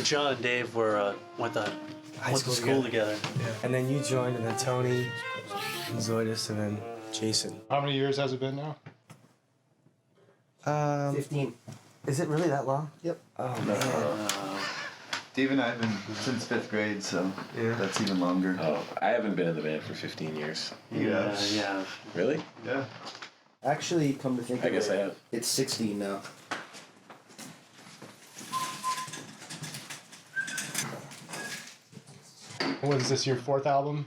John and Dave went to school together. Yeah. And then you joined, and then Tony, and Zoidus, and then Jason. How many years has it been now? 15. Is it really that long? Yep. Oh man. Dave and I have been since 5th grade, so that's even longer. Oh, I haven't been in the band for 15 years. Yeah. Really? Yeah. Actually, come to think of it, I guess I have. It's 16 now. What is this, your 4th album?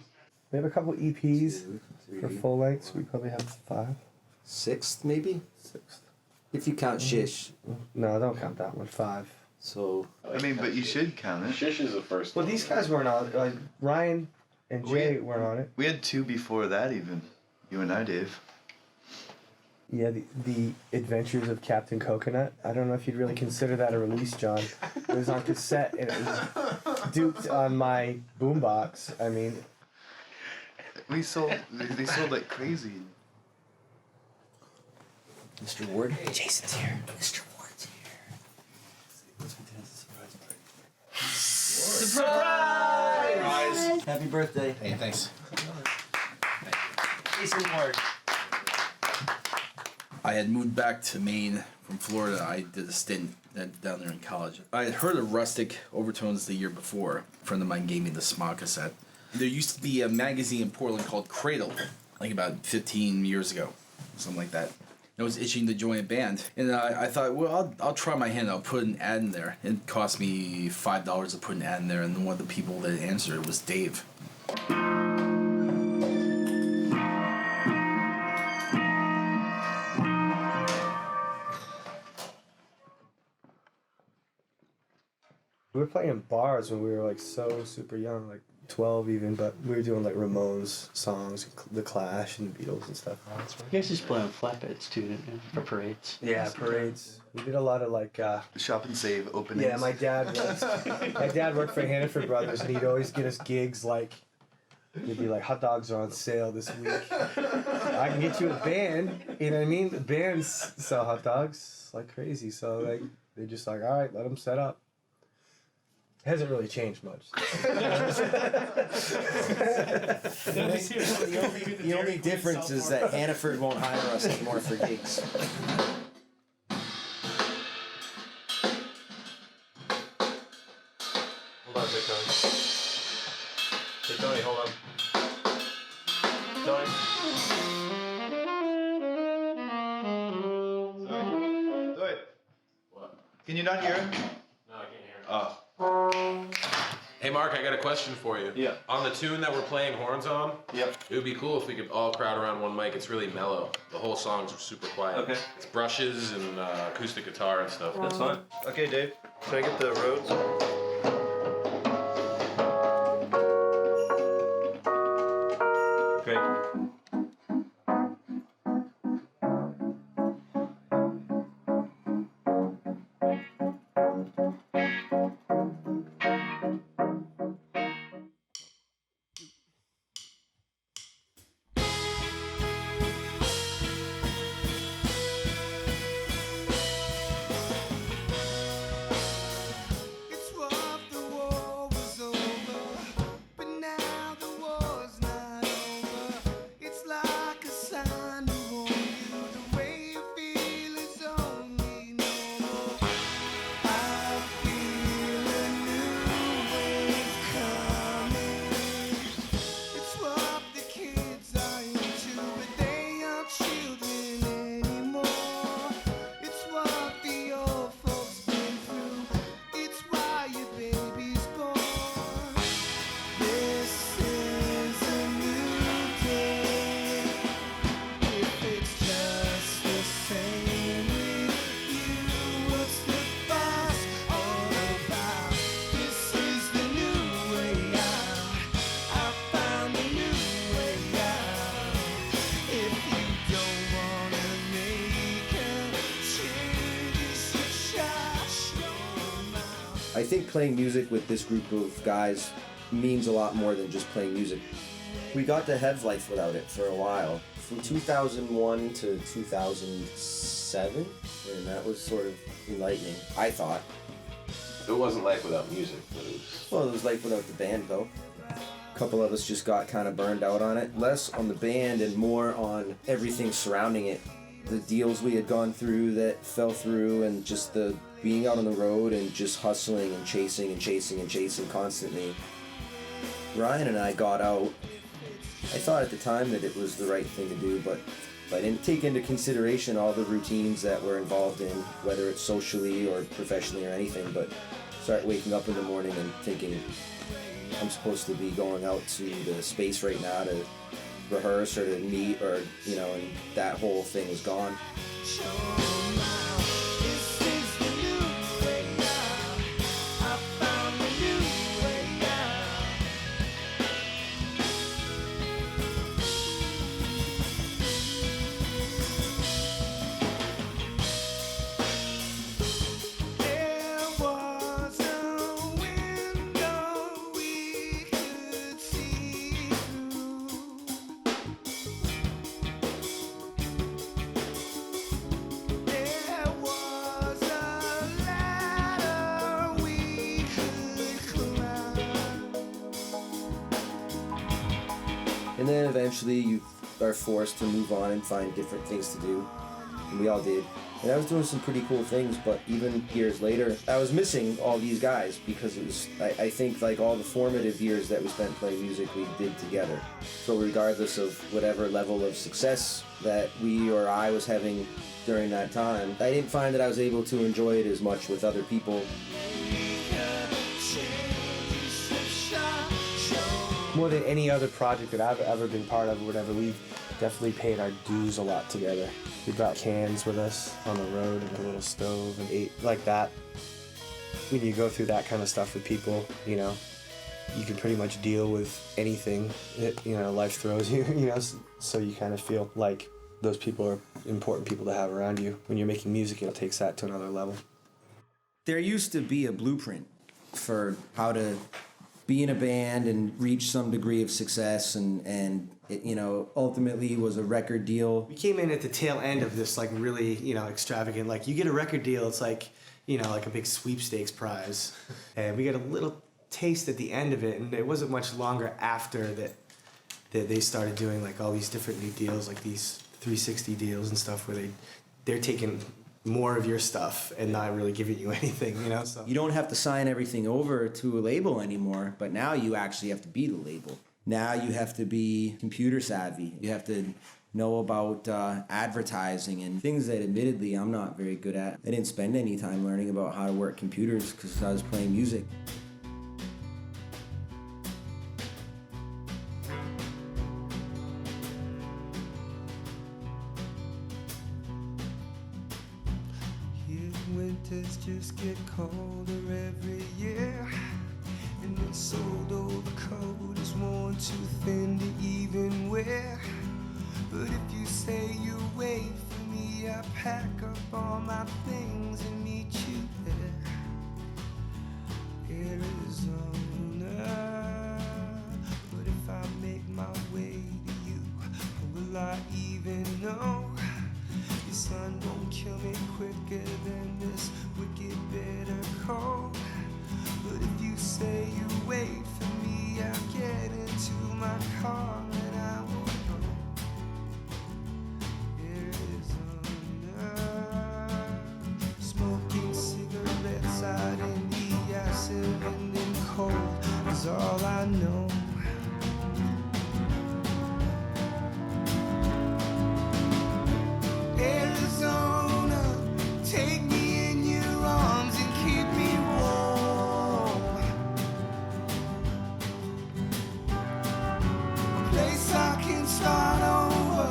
We have a couple EPs for full lengths. We probably have 5. 6th, maybe? 6th. If you count Shish. No, don't count that one. 5. So. I mean, but you should count it. Shish is the first Well, one. these guys weren't on it. Like, Ryan and Jay weren't on it. We had 2 before that even. You and I, Dave. Yeah, the Adventures of Captain Coconut. I don't know if you'd really consider that a release, John. It was on cassette and it was duped on my boombox. I mean, They sold like crazy. Mr. Ward. Jason's here. Mr. Ward's here. Surprise! Happy birthday. Hey, thanks. Jason Ward. I had moved back to Maine from Florida. I did a stint down there in college. I had heard of Rustic Overtones the year before. A friend of mine gave me the Smog cassette. There used to be a magazine in Portland called Cradle, like about 15 years ago, something like that. I was itching to join a band, and I thought, well, I'll try my hand. I'll put an ad in there. It cost me $5 to put an ad in there, and one of the people that answered was Dave. We were playing in bars when we were like so super young, like 12 even, but we were doing like Ramones songs, The Clash and the Beatles and stuff. You guys just play on flatbeds too, didn't you? For parades. Yeah, parades. We did a lot of like Shop and save openings. yeah, my dad worked for Hannaford Brothers, and he'd always get us gigs like he'd be like, hot dogs are on sale this week. I can get you a band, you know what I mean? The bands sell hot dogs like crazy, so like they're just like, all right, let them set up. It hasn't really changed much. The only difference is that Hannaford won't hire us anymore for gigs. Hold on, Tony. Hey, Tony, hold on. Tony. Sorry. What? Can you not hear him? No, I can't hear it. Oh. Hey Mark, I got a question for you. Yeah. On the tune that we're playing horns on, Yep. it would be cool if we could all crowd around one mic. It's really mellow. The whole song's super quiet. Okay. It's brushes and acoustic guitar and stuff. That's fine. Okay, Dave. Can I get the Rhodes? Great. It's rough, the war was over, but now the war's not over. It's like a sign to warn you, the way you feel is only normal. I feel a new wave coming. It's what the kids are into, but they aren't children anymore. It's what the old folks been through. It's why your baby's born. This is a new day. If it's just the same with you, what's the fuss all about? This is the new way out. I found a new way out. If you don't wanna make a change, you should shut your mouth. I think playing music with this group of guys means a lot more than just playing music. We got to have life without it for a while. From 2001 to 2007, and that was sort of enlightening, I thought. So it wasn't life without music, but it was. Well, it was life without the band, though. A couple of us just got kind of burned out on it. Less on the band and more on everything surrounding it. The deals we had gone through that fell through, and just the being out on the road and just hustling and chasing and chasing and chasing constantly. Ryan and I got out. I thought at the time that it was the right thing to do, but I didn't take into consideration all the routines that we're involved in, whether it's socially or professionally or anything, but start waking up in the morning and thinking, I'm supposed to be going out to the space right now to rehearse or to meet, or, you know, and that whole thing was gone. And then eventually you are forced to move on and find different things to do. And we all did. And I was doing some pretty cool things, but even years later, I was missing all these guys because it was, I think, like all the formative years that we spent playing music, we did together. So regardless of whatever level of success that we or I was having during that time, I didn't find that I was able to enjoy it as much with other people. More than any other project that I've ever been part of or whatever, we've definitely paid our dues a lot together. We brought cans with us on the road and a little stove and ate like that. When you go through that kind of stuff with people, you know, you can pretty much deal with anything that, you know, life throws you, you know, so you kind of feel like those people are important people to have around you. When you're making music, it takes that to another level. There used to be a blueprint for how to be in a band and reach some degree of success, and it, you know, ultimately was a record deal. We came in at the tail end of this, like, really, you know, extravagant, like, you get a record deal, it's like, you know, like a big sweepstakes prize. And we got a little taste at the end of it, and it wasn't much longer after that they started doing, like, all these different new deals, like these 360 deals and stuff, where they're taking more of your stuff and not really giving you anything, you know? So you don't have to sign everything over to a label anymore, but now you actually have to be the label. Now you have to be computer savvy. You have to know about advertising and things that admittedly I'm not very good at. I didn't spend any time learning about how to work computers because I was playing music. Winters just get colder every year, and this old overcoat is worn too thin to even wear. But if you say you wait for me, I pack up all my things and meet you there, Arizona. But if I make my way to you, will I even know? The sun won't kill me quicker than this wicked bitter cold. But if you say you wait for me, I'll get into my car and I will go, Arizona. Smoking cigarettes out in the acid wind and cold is all I know. Arizona, take me in your arms and keep me warm. A place I can start over,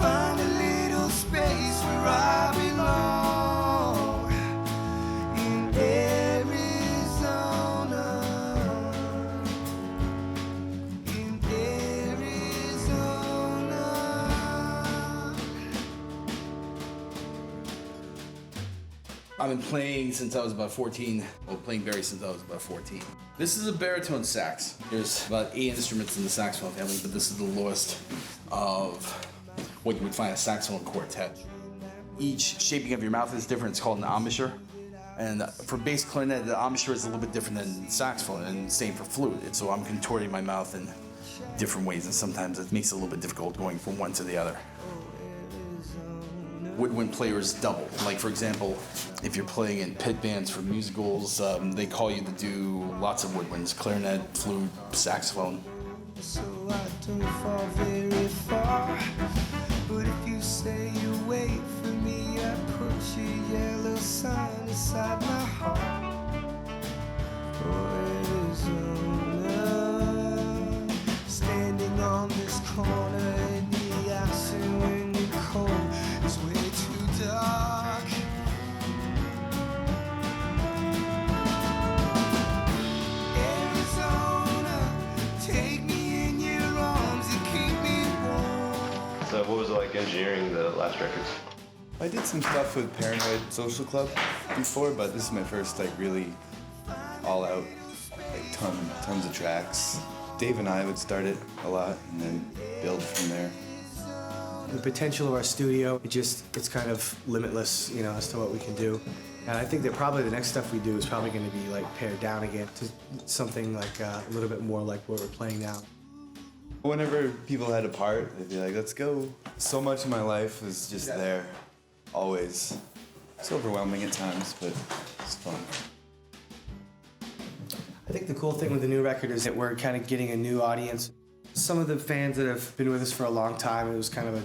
find a little space where I belong. In Arizona, in Arizona. I've been playing since I was about 14. Well, playing Barry since I was about 14. This is a baritone sax. There's about 8 instruments in the saxophone family, but this is the lowest of what you would find a saxophone quartet. Each shaping of your mouth is different. It's called an embouchure. And for bass clarinet, the embouchure is a little bit different than saxophone, and same for flute. And so I'm contorting my mouth in different ways, and sometimes it makes it a little bit difficult going from one to the other. Woodwind players double. Like, for example, if you're playing in pit bands for musicals, they call you to do lots of woodwinds: clarinet, flute, saxophone. So I don't fall very far. But if you say you wait for me, I put your yellow sign inside my heart. Arizona, standing on this corner in the icy windy cold, it's way too dark. Arizona, take me in your arms and keep me warm. So what was it like engineering the last records? I did some stuff with Paranoid Social Club before, but this is my first like really all out, like tons of tracks. Dave and I would start it a lot and then build from there. The potential of our studio, it's kind of limitless, you know, as to what we can do. And I think that probably the next stuff we do is probably going to be like pared down again to something like a little bit more like what we're playing now. Whenever people had a part, they'd be like, let's go. So much of my life is just there, always. It's overwhelming at times, but it's fun. I think the cool thing with the new record is that we're kind of getting a new audience. Some of the fans that have been with us for a long time, it was kind of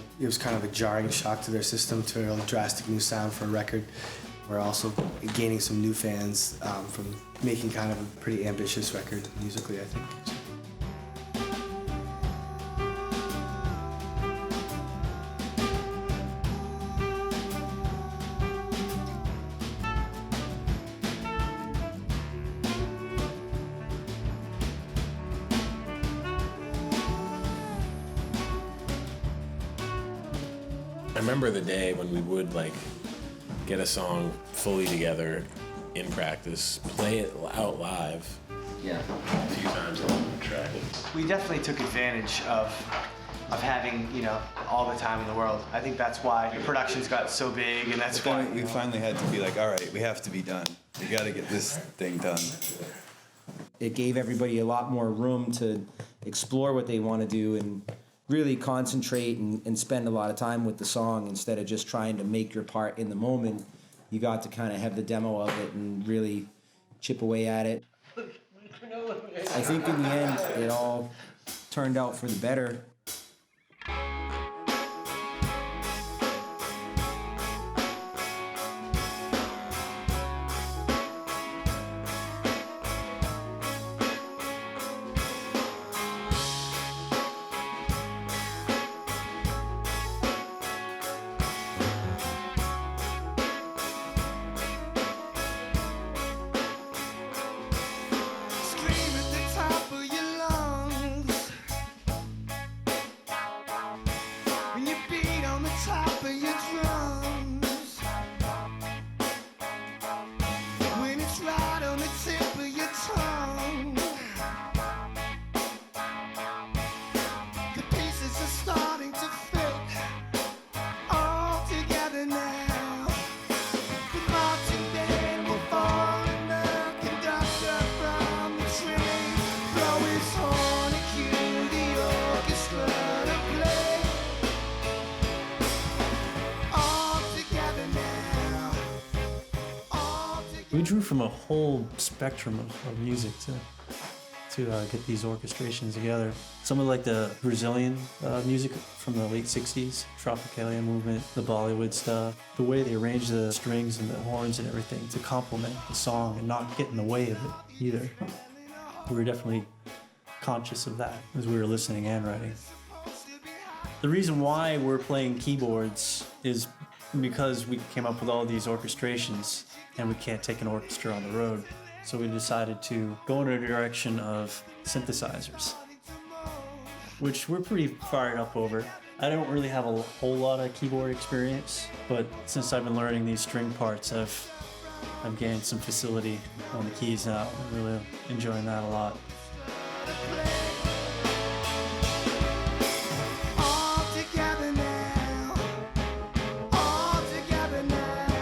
a jarring shock to their system to a drastic new sound for a record. We're also gaining some new fans from making kind of a pretty ambitious record musically, I think. I remember the day when we would like get a song fully together in practice, play it out live. Yeah. A few times along the track. We definitely took advantage of having, you know, all the time in the world. I think that's why the productions got so big, and that's why We finally had to be like, all right, we have to be done. We got to get this thing done. It gave everybody a lot more room to explore what they want to do and really concentrate and spend a lot of time with the song instead of just trying to make your part in the moment. You got to kind of have the demo of it and really chip away at it. I think in the end, it all turned out for the better. Scream at the top of your lungs when you beat on the top of your drums, when it's right on the tip of your tongue. The pieces are starting to fit all together now. The marching band will fall and the conductor from the train blow his horn and cue the orchestra to play. All together now. All together. We drew from a whole spectrum of music to get these orchestrations together. Some of like the Brazilian music from the late 60s, Tropicalia movement, the Bollywood stuff, the way they arrange the strings and the horns and everything to complement the song and not get in the way of it either. We were definitely conscious of that as we were listening and writing. The reason why we're playing keyboards is because we came up with all these orchestrations and we can't take an orchestra on the road. So we decided to go in a direction of synthesizers, which we're pretty fired up over. I don't really have a whole lot of keyboard experience, but since I've been learning these string parts, I've gained some facility on the keys now. I'm really enjoying that a lot. All together now. All together now.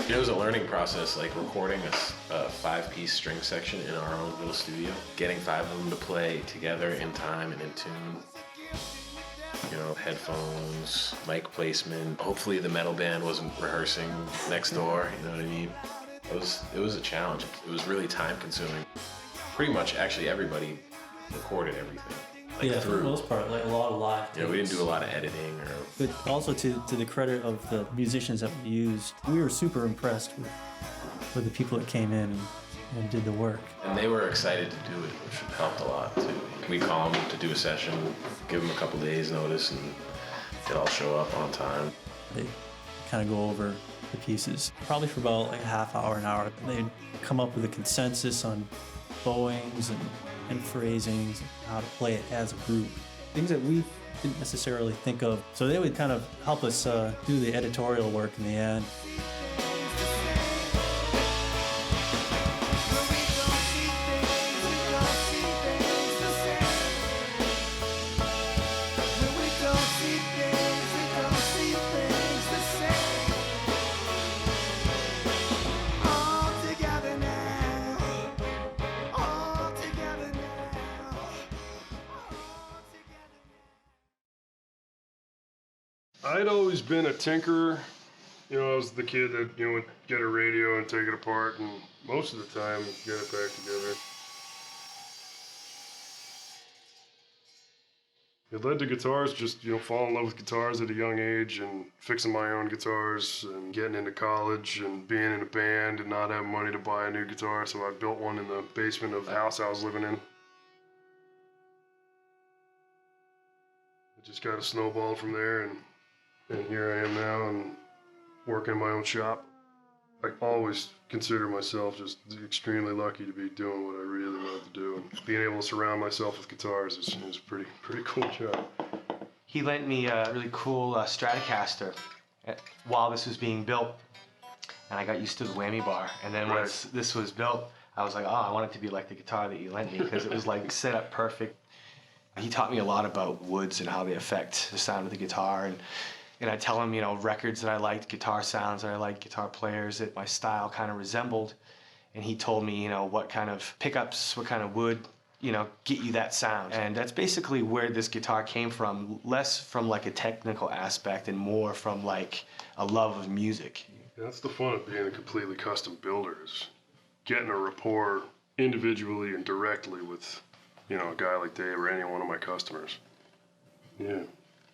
It was a learning process, like recording a 5-piece string section in our own little studio, getting 5 of them to play together in time and in tune. You know, headphones, mic placement. Hopefully the metal band wasn't rehearsing next door, you know what I mean? It was a challenge. It was really time consuming. Pretty much, actually, everybody recorded everything. Like yeah, for the most part, like a lot of live takes. Yeah, we didn't do a lot of editing or. But also to the credit of the musicians that we used, we were super impressed with the people that came in and did the work. And they were excited to do it, which helped a lot too. We call them to do a session, give them a couple days notice, and they'd all show up on time. They kind of go over the pieces, probably for about like a half hour, an hour. They'd come up with a consensus on bowings and phrasings, and how to play it as a group. Things that we didn't necessarily think of. So they would kind of help us do the editorial work in the end. I'd always been a tinkerer. You know, I was the kid that, you know, would get a radio and take it apart, and most of the time get it back together. It led to guitars, just, you know, falling in love with guitars at a young age and fixing my own guitars and getting into college and being in a band and not having money to buy a new guitar, so I built one in the basement of the house I was living in. It just kind of snowballed from there, and here I am now and working in my own shop. I always consider myself just extremely lucky to be doing what I really love to do. And being able to surround myself with guitars is a pretty cool job. He lent me a really cool Stratocaster while this was being built. And I got used to the whammy bar. And then once this was built, I was like, oh, I want it to be like the guitar that you lent me, because it was like set up perfect. He taught me a lot about woods and how they affect the sound of the guitar. And I tell him, you know, records that I liked, guitar sounds that I liked, guitar players that my style kind of resembled. And he told me, you know, what kind of pickups, what kind of wood, you know, get you that sound. And that's basically where this guitar came from, less from like a technical aspect and more from like a love of music. That's the fun of being a completely custom builder, is getting a rapport individually and directly with, you know, a guy like Dave or any one of my customers. Yeah.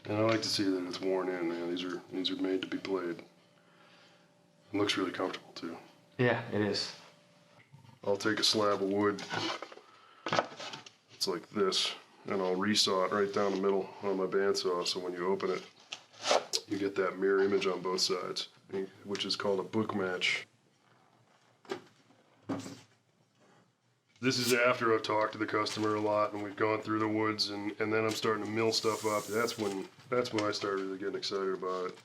And I like to see that it's worn in, man. These are made to be played. It looks really comfortable too. Yeah, it is. I'll take a slab of wood. It's like this, and I'll resaw it right down the middle on my bandsaw, so when you open it, you get that mirror image on both sides, which is called a book match. This is after I've talked to the customer a lot and we've gone through the woods, and then I'm starting to mill stuff up. That's when I start really getting excited about it.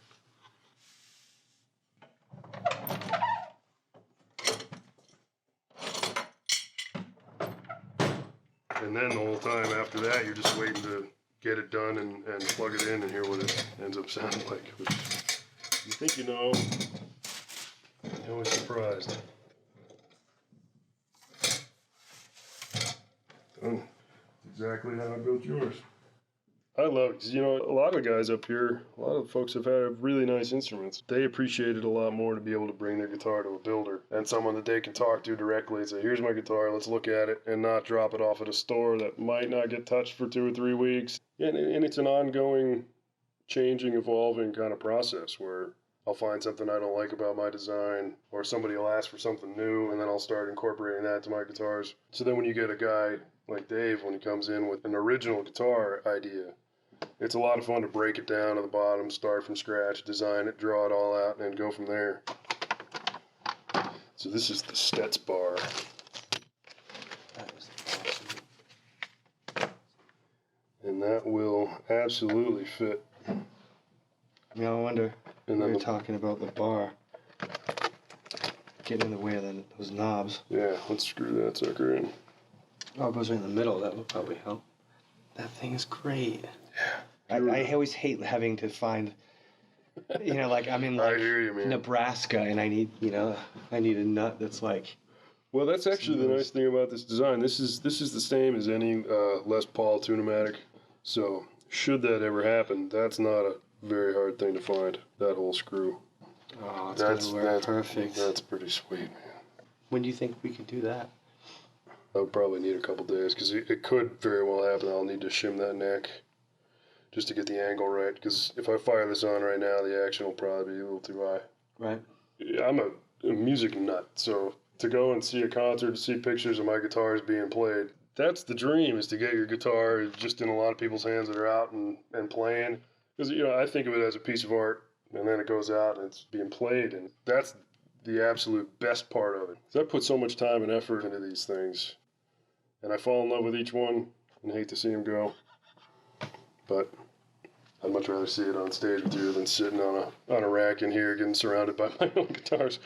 And then the whole time after that, you're just waiting to get it done and plug it in and hear what it ends up sounding like. Which you think you know, you're always surprised. Done. Exactly how I built yours. I love it, 'cause, you know, a lot of guys up here, a lot of folks have had really nice instruments. They appreciate it a lot more to be able to bring their guitar to a builder and someone that they can talk to directly and say, here's my guitar, let's look at it, and not drop it off at a store that might not get touched for 2 or 3 weeks. And it's an ongoing, changing, evolving kind of process where I'll find something I don't like about my design, or somebody will ask for something new, and then I'll start incorporating that to my guitars. So then when you get a guy like Dave, when he comes in with an original guitar idea, it's a lot of fun to break it down to the bottom, start from scratch, design it, draw it all out, and then go from there. So this is the Stets bar. And that will absolutely fit. Yeah, I wonder. And then you're talking about the bar getting in the way of those knobs. Yeah, let's screw that sucker in. Oh, it goes right in the middle. That will probably help. That thing is great. Yeah. I always hate having to find You know, like I'm in I like hear you, man. Nebraska, and I need a nut that's like. Well, that's actually the nice thing about this design. This is the same as any Les Paul Tunematic. So should that ever happen, that's not a very hard thing to find. That whole screw. Oh, that's perfect. That's pretty sweet, man. When do you think we could do that? I would probably need a couple days because it could very well happen. I'll need to shim that neck just to get the angle right. Because if I fire this on right now, the action will probably be a little too high. Right. I'm a music nut, so to go and see a concert, to see pictures of my guitars being played, that's the dream, is to get your guitar just in a lot of people's hands that are out and playing. Because, I think of it as a piece of art, and then it goes out and it's being played, and that's the absolute best part of it. So I put so much time and effort into these things, and I fall in love with each one and hate to see them go. But I'd much rather see it on stage with you than sitting on a rack in here getting surrounded by my own guitars.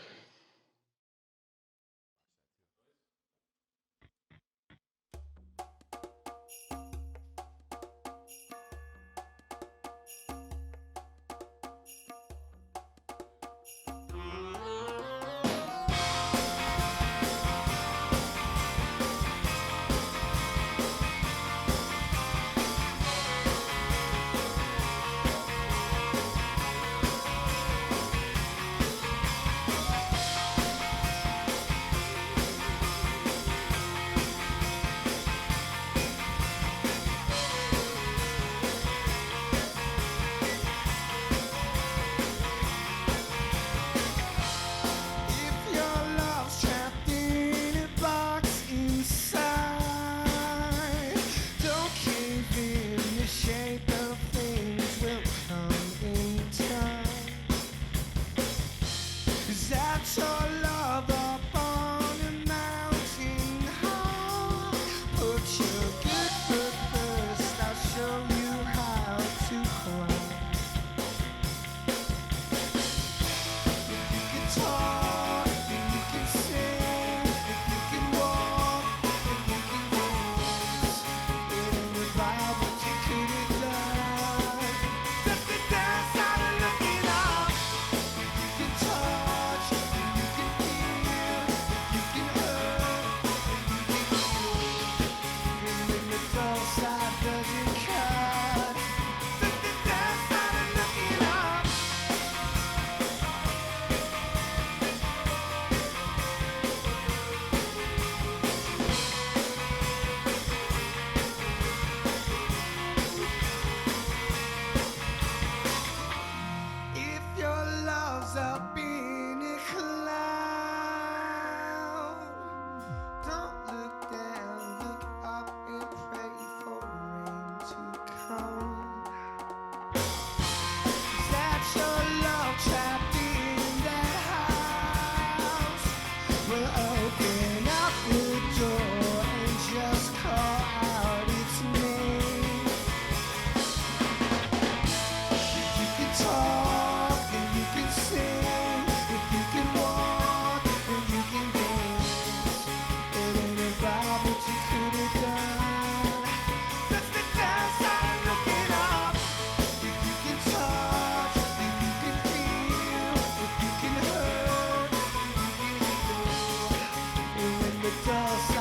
Does